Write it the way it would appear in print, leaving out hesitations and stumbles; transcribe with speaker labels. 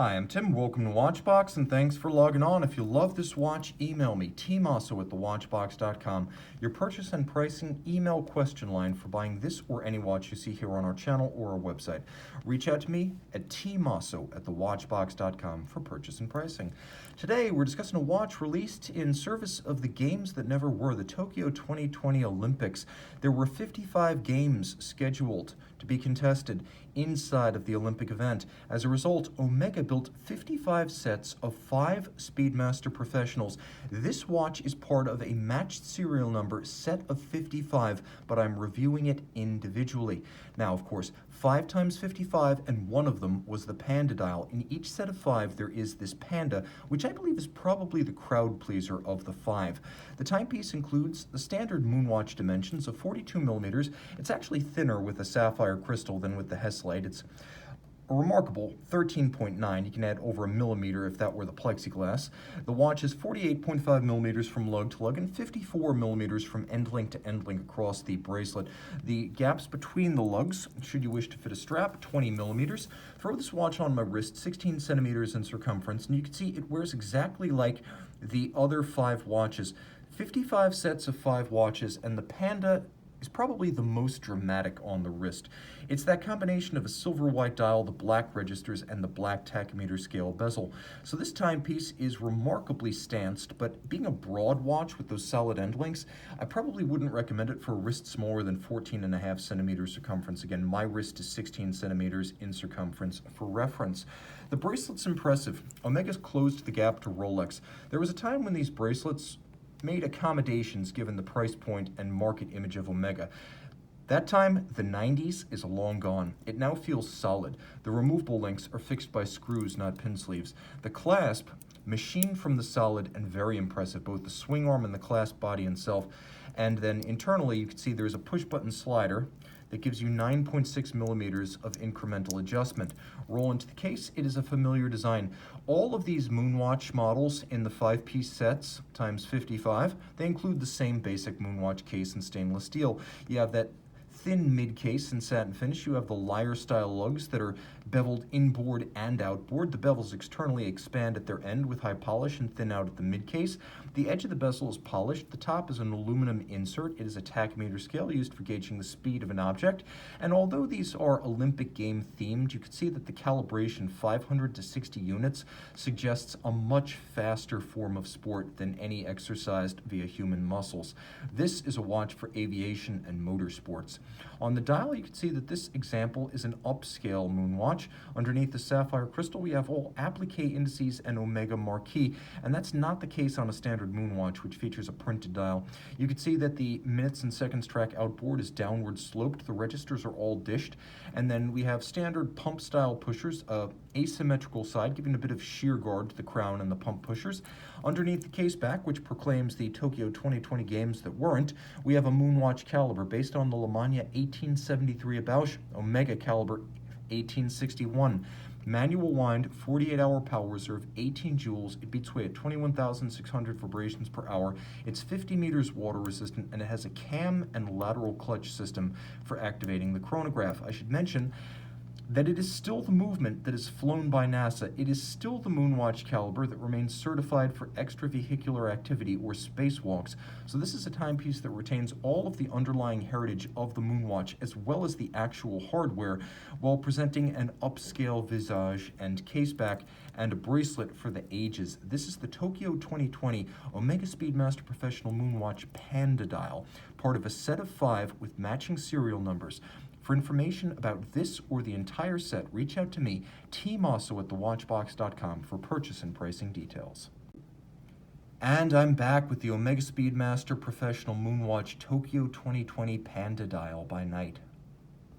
Speaker 1: Hi, I'm Tim. Welcome to Watchbox, and thanks for logging on. If you love this watch, email me, tmosso at thewatchbox.com. Your purchase and pricing email question line for buying this or any watch you see here on our channel or our website. Reach out to me at tmosso at thewatchbox.com for purchase and pricing. Today, we're discussing a watch released in service of the games that never were, the Tokyo 2020 Olympics. There were 55 games scheduled to be contested inside of the Olympic event. As a result, Omega built 55 sets of 5 Speedmaster Professionals. This watch is part of a matched serial number set of 55, but I'm reviewing it individually. Now, of course, 5 times 55, and one of them was the Panda dial. In each set of 5, there is this Panda, which I believe is probably the crowd pleaser of the 5. The timepiece includes the standard Moonwatch dimensions of 42 millimeters. It's actually thinner with the sapphire crystal than with the Heslite. It's a remarkable 13.9. You can add over a millimeter if that were the plexiglass. The watch is 48.5 millimeters from lug-to-lug and 54 millimeters from end-link to end-link across the bracelet. The gaps between the lugs, should you wish to fit a strap, 20 millimeters. Throw this watch on my wrist, 16 centimeters in circumference, and you can see it wears exactly like the other 5 watches. 55 sets of 5 watches, and the Panda is probably the most dramatic on the wrist. It's that combination of a silver white dial, the black registers, and the black tachymeter scale bezel. So this timepiece is remarkably stanced, but being a broad watch with those solid end links, I probably wouldn't recommend it for a wrist smaller than 14.5 centimeters circumference. Again, my wrist is 16 centimeters in circumference for reference. The bracelet's impressive. Omega's closed the gap to Rolex. There was a time when these bracelets made accommodations given the price point and market image of Omega. That time, the 90s, is long gone. It now feels solid. The removable links are fixed by screws, not pin sleeves. The clasp, machined from the solid and very impressive, both the swing arm and the clasp body itself. And then internally, you can see there's a push-button slider that gives you 9.6 millimeters of incremental adjustment. Roll into the case, it is a familiar design. All of these Moonwatch models in the 5-piece sets times 55, they include the same basic Moonwatch case in stainless steel. You have that thin mid-case in satin finish. You have the lyre-style lugs that are beveled inboard and outboard. The bevels externally expand at their end with high polish and thin out at the mid-case. The edge of the bezel is polished. The top is an aluminum insert. It is a tachymeter scale used for gauging the speed of an object. And although these are Olympic game themed, you can see that the calibration 500 to 60 units suggests a much faster form of sport than any exercised via human muscles. This is a watch for aviation and motorsports. On the dial, you can see that this example is an upscale Moonwatch. Underneath the sapphire crystal, we have all applique indices and Omega marquee, and that's not the case on a standard Moonwatch, which features a printed dial. You can see that the minutes and seconds track outboard is downward sloped. The registers are all dished, and then we have standard pump-style pushers, asymmetrical side, giving a bit of shear guard to the crown and the pump pushers. Underneath the case back, which proclaims the Tokyo 2020 games that weren't, we have a Moonwatch caliber based on the Lemania 1873 Bausch Omega caliber 1861. Manual wind, 48-hour power reserve, 18 joules. It beats away at 21,600 vibrations per hour. It's 50 meters water resistant, and it has a cam and lateral clutch system for activating the chronograph. I should mention that it is still the movement that is flown by NASA. It is still the Moonwatch caliber that remains certified for extravehicular activity or spacewalks. So this is a timepiece that retains all of the underlying heritage of the Moonwatch as well as the actual hardware while presenting an upscale visage and caseback and a bracelet for the ages. This is the Tokyo 2020 Omega Speedmaster Professional Moonwatch Panda dial, part of a set of 5 with matching serial numbers. For information about this or the entire set, reach out to me, tmosso at thewatchbox.com, for purchase and pricing details. And I'm back with the Omega Speedmaster Professional Moonwatch Tokyo 2020 Panda dial by night.